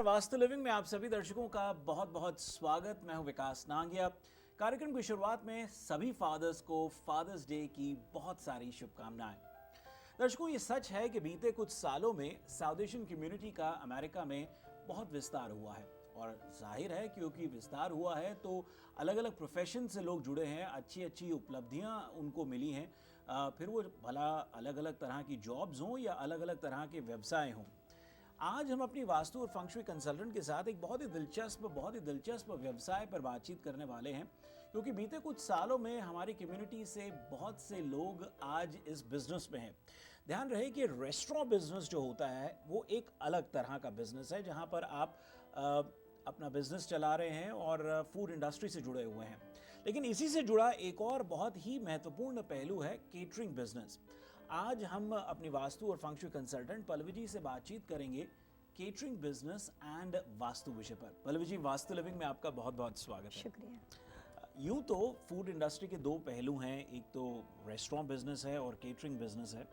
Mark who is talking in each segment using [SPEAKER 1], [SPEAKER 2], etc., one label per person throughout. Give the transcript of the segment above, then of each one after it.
[SPEAKER 1] Vastu living में आप सभी दर्शकों का बहुत बहुत स्वागत। मैं हूं विकास नांगिया। कार्यक्रम की शुरुआत में सभी फादर्स को फादर्स डे की बहुत सारी शुभकामनाएं। दर्शकों, ये सच है कि बीते कुछ सालों में साउथ एशियन कम्युनिटी का अमेरिका में बहुत विस्तार हुआ है और जाहिर है क्योंकि विस्तार हुआ है तो अलग अलग प्रोफेशन से लोग जुड़े हैं, अच्छी अच्छी उपलब्धियां उनको मिली हैं। फिर वो भला अलग अलग तरह की जॉब्स हों या अलग अलग तरह के व्यवसाय हों। आज हम अपनी वास्तु और फंक्शुई कंसल्टेंट के साथ एक बहुत ही दिलचस्प व्यवसाय पर बातचीत करने वाले हैं, क्योंकि बीते कुछ सालों में हमारी कम्युनिटी से बहुत से लोग आज इस बिजनेस में हैं। ध्यान रहे कि रेस्टोरेंट बिजनेस जो होता है वो एक अलग तरह का बिजनेस है, जहां पर आप अपना बिजनेस चला रहे हैं और फूड इंडस्ट्री से जुड़े हुए हैं। लेकिन इसी से जुड़ा एक और बहुत ही महत्वपूर्ण पहलू है केटरिंग बिजनेस। आज हम अपनी वास्तु और फंक्शुई कंसल्टेंट पल्लवी जी से बातचीत करेंगे केटरिंग बिजनेस एंड वास्तु विषय पर। पल्लवी जी, वास्तु लिविंग में आपका बहुत बहुत स्वागत है।
[SPEAKER 2] शुक्रिया।
[SPEAKER 1] यूं तो फूड इंडस्ट्री के दो पहलू हैं, एक तो रेस्टोरेंट बिजनेस है और केटरिंग बिजनेस है।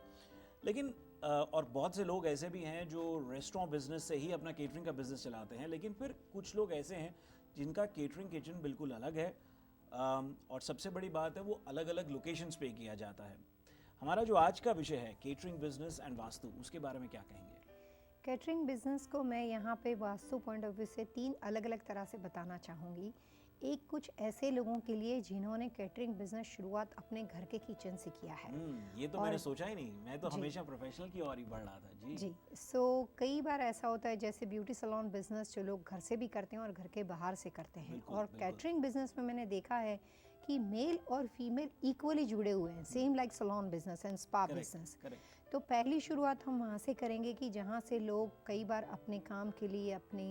[SPEAKER 1] लेकिन और बहुत से लोग ऐसे भी हैं जो रेस्टोरेंट बिजनेस से ही अपना केटरिंग का बिजनेस चलाते हैं, लेकिन फिर कुछ लोग ऐसे हैं जिनका केटरिंग किचन बिल्कुल अलग है। और सबसे बड़ी बात है वो अलग अलग लोकेशंस पे किया जाता है। हमारा जो आज का विषय है केटरिंग बिजनेस एंड वास्तु, उसके बारे में क्या कहेंगे?
[SPEAKER 2] कैटरिंग बिजनेस को मैं यहाँ पे वास्तु पॉइंट ऑफ व्यू से 3 अलग अलग तरह से बताना चाहूँगी। एक कुछ ऐसे लोगों के लिए जिन्होंने कैटरिंग बिजनेस शुरुआत अपने घर के किचन से किया है।
[SPEAKER 1] ये तो मैंने सोचा ही नहीं। मैं तो हमेशा प्रोफेशनल की ओर ही बढ़ रहा था। जी।
[SPEAKER 2] कई बार ऐसा होता है जैसे ब्यूटी सैलून बिजनेस जो लोग घर से भी करते हैं और घर के बाहर से करते हैं। और कैटरिंग बिजनेस में मैंने देखा है कि मेल और फीमेल इक्वली जुड़े हुए हैं, same like salon business and spa business. तो पहली शुरुआत हम वहाँ से करेंगे कि जहाँ से लोग कई बार अपने काम के लिए, अपनी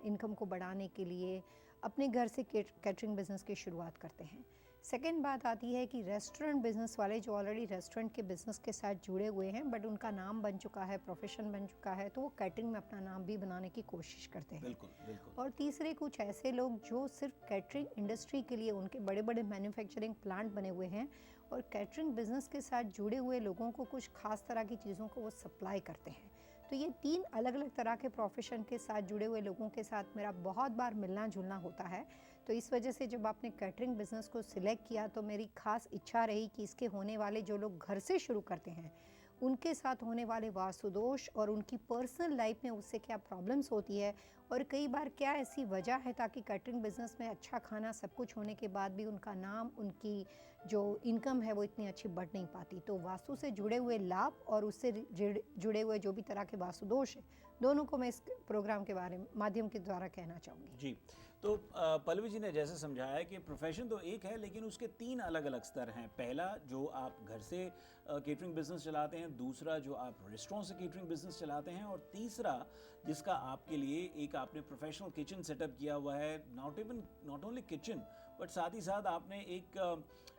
[SPEAKER 2] इनकम को बढ़ाने के लिए अपने घर से कैटरिंग बिजनेस की शुरुआत करते हैं। सेकेंड बात आती है कि रेस्टोरेंट बिजनेस वाले जो ऑलरेडी रेस्टोरेंट के बिजनेस के साथ जुड़े हुए हैं बट उनका नाम बन चुका है, प्रोफेशन बन चुका है, तो वो कैटरिंग में अपना नाम भी बनाने की कोशिश करते हैं।
[SPEAKER 1] बिल्कुल।
[SPEAKER 2] और तीसरे कुछ ऐसे लोग जो सिर्फ कैटरिंग इंडस्ट्री के लिए, उनके बड़े बड़े मैन्युफैक्चरिंग प्लांट बने हुए हैं और कैटरिंग बिजनेस के साथ जुड़े हुए लोगों को कुछ खास तरह की चीज़ों को वो सप्लाई करते हैं। तो ये 3 अलग अलग तरह के प्रोफेशन के साथ जुड़े हुए लोगों के साथ मेरा बहुत बार मिलना जुलना होता है। तो इस वजह से जब आपने कैटरिंग बिजनेस को सिलेक्ट किया तो मेरी खास इच्छा रही कि इसके होने वाले जो लोग घर से शुरू करते हैं उनके साथ होने वाले वास्तु दोष और उनकी पर्सनल लाइफ में उससे क्या प्रॉब्लम्स होती है और कई बार क्या ऐसी वजह है ताकि कैटरिंग बिजनेस में अच्छा खाना सब कुछ होने के बाद भी उनका नाम, उनकी जो इनकम है वो इतनी अच्छी बढ़ नहीं पाती। तो वास्तु से जुड़े हुए लाभ और उससे जुड़े हुए जो भी तरह के वास्तु दोष है, दोनों को मैं इस प्रोग्राम के बारे में माध्यम के द्वारा कहना चाहूँगी।
[SPEAKER 1] जी, तो पल्लवी जी ने जैसे समझाया कि प्रोफेशन तो एक है लेकिन उसके 3 अलग अलग स्तर हैं। पहला जो आप घर से केटरिंग बिजनेस चलाते हैं, दूसरा जो आप रेस्टोरेंट से केटरिंग बिजनेस चलाते हैं और तीसरा जिसका आपके लिए एक आपने प्रोफेशनल किचन सेटअप किया हुआ है। नॉट ओनली किचन बट साथ ही साथ आपने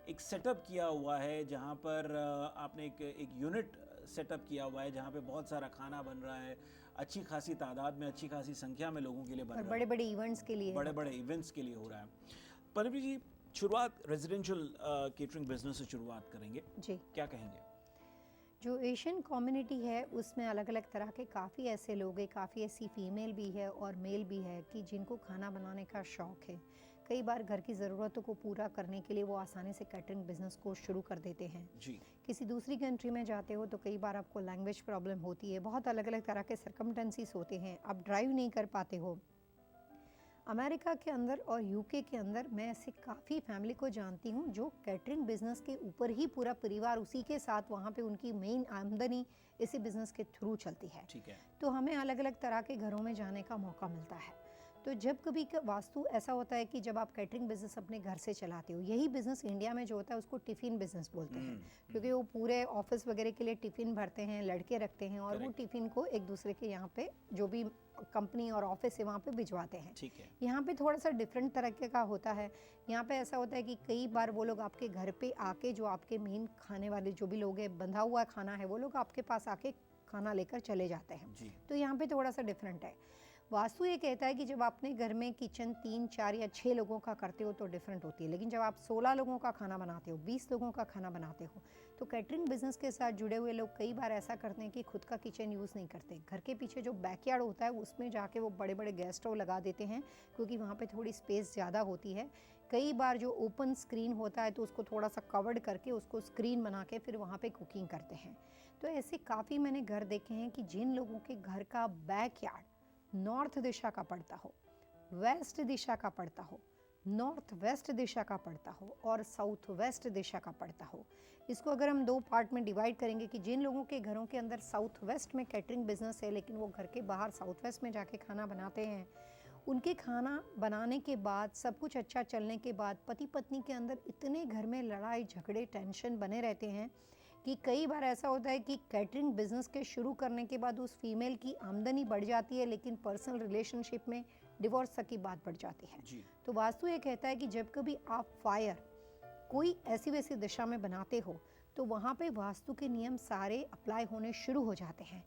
[SPEAKER 1] एक सेटअप किया हुआ है जहाँ पर आपने एक यूनिट सेटअप किया हुआ है जहाँ पे बहुत सारा खाना बन रहा है, अच्छी खासी तादाद में, अच्छी खासी संख्या में लोगों के लिए बन रहा है,
[SPEAKER 2] बड़े बड़े इवेंट्स के लिए
[SPEAKER 1] हो रहा है। पल्लवी जी, शुरुआत रेजिडेंशियल केटरिंग बिजनेस से शुरुआत करेंगे जी, क्या कहेंगे?
[SPEAKER 2] जो एशियन कम्युनिटी है उसमें अलग अलग तरह के काफ़ी ऐसे लोग हैं, काफ़ी ऐसी फीमेल भी है और मेल भी है कि जिनको खाना बनाने का शौक़ है। कई बार घर की ज़रूरतों को पूरा करने के लिए वो आसानी से कैटरिंग बिजनेस को शुरू कर देते हैं जी। किसी दूसरी कंट्री में जाते हो तो कई बार आपको लैंग्वेज प्रॉब्लम होती है, बहुत अलग अलग तरह के सर्कमटेंसीज होते हैं, आप ड्राइव नहीं कर पाते हो। अमेरिका के अंदर और यूके के अंदर मैं ऐसे काफ़ी फैमिली को जानती हूँ जो कैटरिंग बिजनेस के ऊपर ही पूरा परिवार उसी के साथ वहाँ पे उनकी मेन आमदनी इसी बिजनेस के थ्रू चलती है।
[SPEAKER 1] ठीक है।
[SPEAKER 2] तो हमें अलग अलग तरह के घरों में जाने का मौका मिलता है। तो जब कभी वास्तु ऐसा होता है कि जब आप कैटरिंग बिजनेस अपने घर से चलाते हो, यही बिजनेस इंडिया में जो होता है उसको टिफ़िन बिजनेस बोलते हैं, क्योंकि वो पूरे ऑफिस वगैरह के लिए टिफ़िन भरते हैं, लड़के रखते हैं और वो टिफ़िन को एक दूसरे के यहाँ पे जो भी कंपनी और ऑफिस है वहाँ पे भिजवाते हैं।
[SPEAKER 1] ठीक है।
[SPEAKER 2] यहाँ पे थोड़ा सा डिफरेंट तरीके का होता है। यहाँ पे ऐसा होता है कि कई बार वो लोग आपके घर पे आके, जो आपके मेन खाने वाले जो भी लोग हैं, बंधा हुआ खाना है, वो लोग आपके पास आके खाना लेकर चले जाते हैं जी। तो यहाँ पे थोड़ा सा डिफरेंट है। वास्तु ये कहता है कि जब आपने घर में किचन 3, 4 या 6 लोगों का करते हो तो डिफरेंट होती है, लेकिन जब आप 16 लोगों का खाना बनाते हो, 20 लोगों का खाना बनाते हो, तो कैटरिंग बिजनेस के साथ जुड़े हुए लोग कई बार ऐसा करते हैं कि खुद का किचन यूज़ नहीं करते, घर के पीछे जो बैकयार्ड होता है उसमें जाके वो बड़े बड़े गैस स्टोव लगा देते हैं, क्योंकि वहाँ पे थोड़ी स्पेस ज़्यादा होती है। कई बार जो ओपन स्क्रीन होता है तो उसको थोड़ा सा कवर्ड करके उसको स्क्रीन बना के फिर वहाँ पे कुकिंग करते हैं। तो ऐसे काफ़ी मैंने घर देखे हैं कि जिन लोगों के घर का बैकयार्ड नॉर्थ दिशा का पड़ता हो, वेस्ट दिशा का पड़ता हो, नॉर्थ वेस्ट दिशा का पड़ता हो और साउथ वेस्ट दिशा का पड़ता हो। इसको अगर हम दो पार्ट में डिवाइड करेंगे कि जिन लोगों के घरों के अंदर साउथ वेस्ट में कैटरिंग बिजनेस है लेकिन वो घर के बाहर साउथ वेस्ट में जाके खाना बनाते हैं, उनके खाना बनाने के बाद सब कुछ अच्छा चलने के बाद पति पत्नी के अंदर इतने घर में लड़ाई झगड़े टेंशन बने रहते हैं कि कई बार ऐसा होता है कि कैटरिंग बिजनेस के शुरू करने के बाद उस फीमेल की आमदनी बढ़ जाती है लेकिन पर्सनल रिलेशनशिप में डिवोर्स तक की बात बढ़ जाती है।
[SPEAKER 1] जी।
[SPEAKER 2] तो वास्तु ये कहता है कि जब कभी आप फायर कोई ऐसी वैसी दिशा में बनाते हो तो वहाँ पे वास्तु के नियम सारे अप्लाई होने शुरू हो जाते हैं।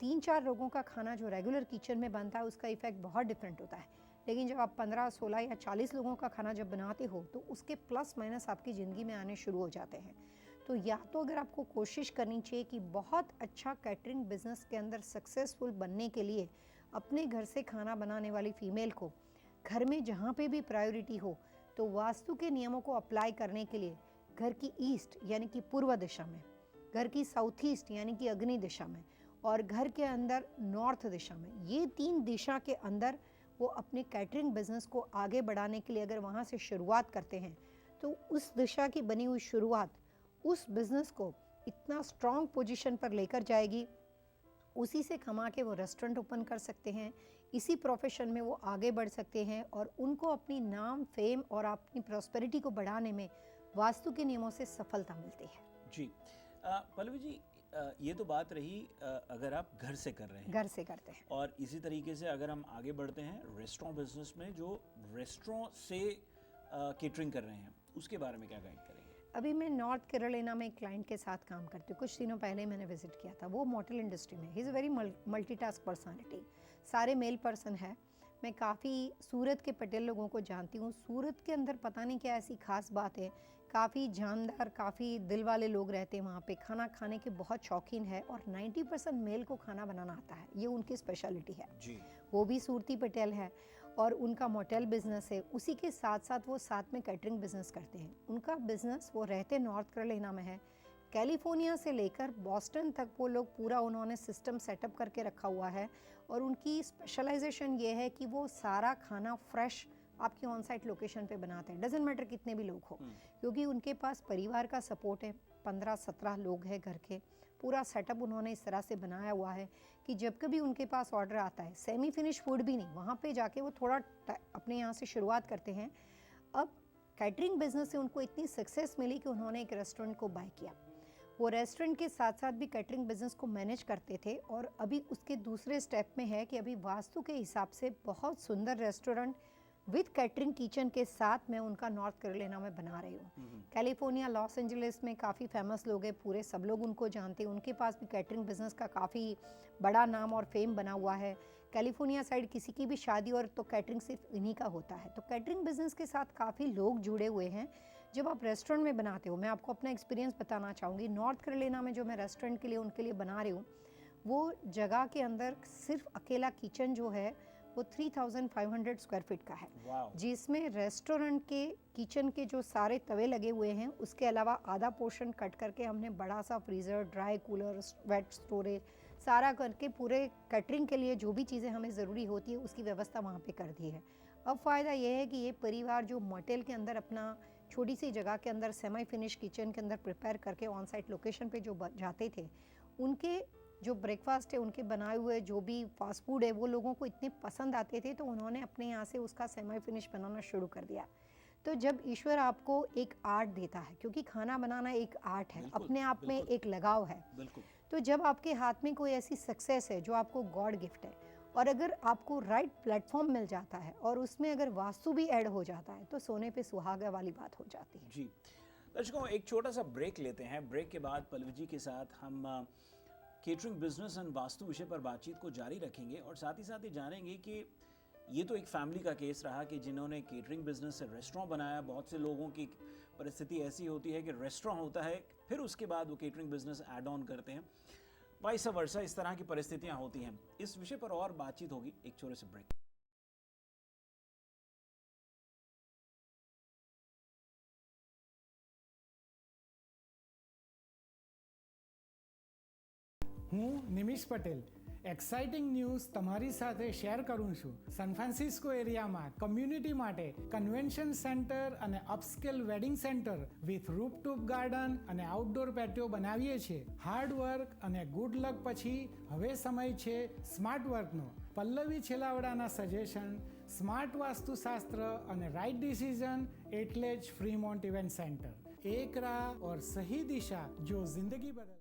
[SPEAKER 2] 3-4 लोगों का खाना जो रेगुलर किचन में बनता है उसका इफेक्ट बहुत डिफरेंट होता है, लेकिन जब आप 15, 16 या 40 लोगों का खाना जब बनाते हो तो उसके प्लस माइनस आपकी ज़िंदगी में आने शुरू हो जाते हैं। तो या तो अगर आपको कोशिश करनी चाहिए कि बहुत अच्छा कैटरिंग बिजनेस के अंदर सक्सेसफुल बनने के लिए अपने घर से खाना बनाने वाली फीमेल को घर में जहाँ पे भी प्रायोरिटी हो तो वास्तु के नियमों को अप्लाई करने के लिए घर की ईस्ट यानी कि पूर्व दिशा में, घर की साउथ ईस्ट यानी कि अग्नि दिशा में और घर के अंदर नॉर्थ दिशा में, ये 3 दिशा के अंदर वो अपने कैटरिंग बिजनेस को आगे बढ़ाने के लिए अगर वहाँ से शुरुआत करते हैं तो उस दिशा की बनी हुई शुरुआत उस बिजनेस को इतना स्ट्रॉन्ग पोजीशन पर लेकर जाएगी, उसी से कमा के वो रेस्टोरेंट ओपन कर सकते हैं, इसी प्रोफेशन में वो आगे बढ़ सकते हैं और उनको अपनी नाम फेम और अपनी प्रॉस्पेरिटी को बढ़ाने में वास्तु के नियमों से सफलता मिलती है।
[SPEAKER 1] जी। पल्लवी जी, ये तो बात रही अगर आप घर से कर रहे हैं,
[SPEAKER 2] घर से करते हैं।
[SPEAKER 1] और इसी तरीके से अगर हम आगे बढ़ते हैं रेस्टोरेंट बिजनेस में, जो रेस्टोरेंट से केटरिंग कर रहे हैं, उसके बारे में क्या गाइड करेंगे?
[SPEAKER 2] अभी मैं नॉर्थ कैरोलिना में एक क्लाइंट के साथ काम करती हूँ, कुछ दिनों पहले मैंने विजिट किया था। वो मोटल इंडस्ट्री में, he is a very multitask personality, सारे मेल पर्सन है। मैं काफ़ी सूरत के पटेल लोगों को जानती हूँ। सूरत के अंदर पता नहीं क्या ऐसी खास बात है, काफ़ी जानदार, काफ़ी दिल वाले लोग रहते हैं वहाँ पे, खाना खाने के बहुत शौकीन है और 90% मेल को खाना बनाना आता है, ये उनकी स्पेशलिटी है।
[SPEAKER 1] जी।
[SPEAKER 2] वो भी सूरती पटेल है और उनका मोटेल बिजनेस है, उसी के साथ साथ वो साथ में कैटरिंग बिजनेस करते हैं। उनका बिजनेस, वो रहते नॉर्थ कैरोलिना में है, कैलिफोर्निया से लेकर बॉस्टन तक वो लोग पूरा उन्होंने सिस्टम सेटअप करके रखा हुआ है और उनकी स्पेशलाइजेशन ये है कि वो सारा खाना फ्रेश आपकी ऑन साइट लोकेशन पे बनाते हैं, डजेंट मैटर कितने भी लोग हो, क्योंकि उनके पास परिवार का सपोर्ट है। 15-17 लोग हैं घर के, पूरा सेटअप उन्होंने इस तरह से बनाया हुआ है कि जब कभी उनके पास ऑर्डर आता है, सेमी फिनिश फूड भी नहीं, वहाँ पे जाके वो थोड़ा अपने यहाँ से शुरुआत करते हैं। अब कैटरिंग बिजनेस से उनको इतनी सक्सेस मिली कि उन्होंने एक रेस्टोरेंट को बाय किया। वो रेस्टोरेंट के साथ साथ भी कैटरिंग बिजनेस को मैनेज करते थे और अभी उसके दूसरे स्टेप में है कि अभी वास्तु के हिसाब से बहुत सुंदर रेस्टोरेंट विद कैटरिंग किचन के साथ मैं उनका नॉर्थ कैरोलिना में बना रही हूँ। कैलिफोर्निया, लॉस एंजलिस में काफ़ी फेमस लोग हैं, पूरे सब लोग उनको जानते हैं, उनके पास भी कैटरिंग बिजनेस का काफ़ी बड़ा नाम और फेम बना हुआ है। कैलिफोर्निया साइड किसी की भी शादी और तो कैटरिंग सिर्फ इन्हीं का होता है। तो कैटरिंग बिजनेस के साथ काफ़ी लोग जुड़े हुए हैं। जब आप रेस्टोरेंट में बनाते हो, मैं आपको अपना एक्सपीरियंस बताना चाहूँगी। नॉर्थ कैरोलिना में जो मैं रेस्टोरेंट के लिए उनके लिए बना रही हूँ, वो जगह के अंदर सिर्फ अकेला किचन जो है वो 3500 स्क्वायर फीट का है, जिसमें रेस्टोरेंट के किचन के जो सारे तवे लगे हुए हैं उसके अलावा आधा पोर्शन कट करके हमने बड़ा सा freezer, dry cooler, wet storage सारा करके पूरे कैटरिंग के लिए जो भी चीज़ें हमें ज़रूरी होती है उसकी व्यवस्था वहाँ पे कर दी है। अब फ़ायदा ये है कि ये परिवार जो मोटेल के अंदर अपना छोटी सी जगह के अंदर सेमी फिनिश किचन के अंदर प्रिपेयर करके ऑन साइट लोकेशन पे जो जाते थे, उनके जो ब्रेकफास्ट है, उनके बनाए हुए जो भी फास्ट फूड है, वो लोगों को इतने पसंद आते थे तो उन्होंने अपने यहाँ से उसका सेमी फिनिश बनाना शुरू कर दिया। तो जब ईश्वर आपको एक आर्ट देता है, क्योंकि खाना बनाना एक आर्ट है, अपने आप में एक लगाव है, तो जब आपके हाथ में कोई ऐसी सक्सेस है जो आपको गॉड गिफ्ट है और अगर आपको राइट प्लेटफॉर्म मिल जाता है और उसमें अगर वास्तु भी ऐड हो जाता है तो सोने पे सुहागा वाली बात हो जाती है।
[SPEAKER 1] जी दर्शकों, एक छोटा सा ब्रेक लेते हैं। ब्रेक के बाद पल्लवी जी के साथ हम केटरिंग बिजनेस एंड वास्तु विषय पर बातचीत को जारी रखेंगे और साथ ही जानेंगे कि ये तो एक फैमिली का केस रहा कि जिन्होंने केटरिंग बिजनेस से रेस्टोरेंट बनाया, बहुत से लोगों की परिस्थिति ऐसी होती है कि रेस्टोरेंट होता है, फिर उसके बाद वो केटरिंग बिजनेस ऐड ऑन करते हैं, वाइस वर्सा, इस तरह की परिस्थितियां होती हैं। इस विषय पर और बातचीत होगी एक छोटे से ब्रेक।
[SPEAKER 3] હું નિમિષ પટેલ એક્સાઇટિંગ ન્યૂઝ તમારી સાથે શેર કરું છું। સાન ફ્રાન્સિસ્કો એરિયામાં કમ્યુનિટી માટે કન્વેન્શન સેન્ટર અને upscale wedding centre with rooftop garden અને આઉટડોર પેટિયો બનાવીએ છીએ। હાર્ડ વર્ક અને ગુડ લક પછી હવે સમય છે સ્માર્ટ વર્કનો। પલ્લવી છેલાવડાના સજેશન, સ્માર્ટ વાસ્તુશાસ્ત્ર અને રાઇટ ડિસિઝન એટલે જ ફ્રીમોન્ટ ઇવેન્ટ સેન્ટર। एक राह और सही दिशा जो जिंदगी बदल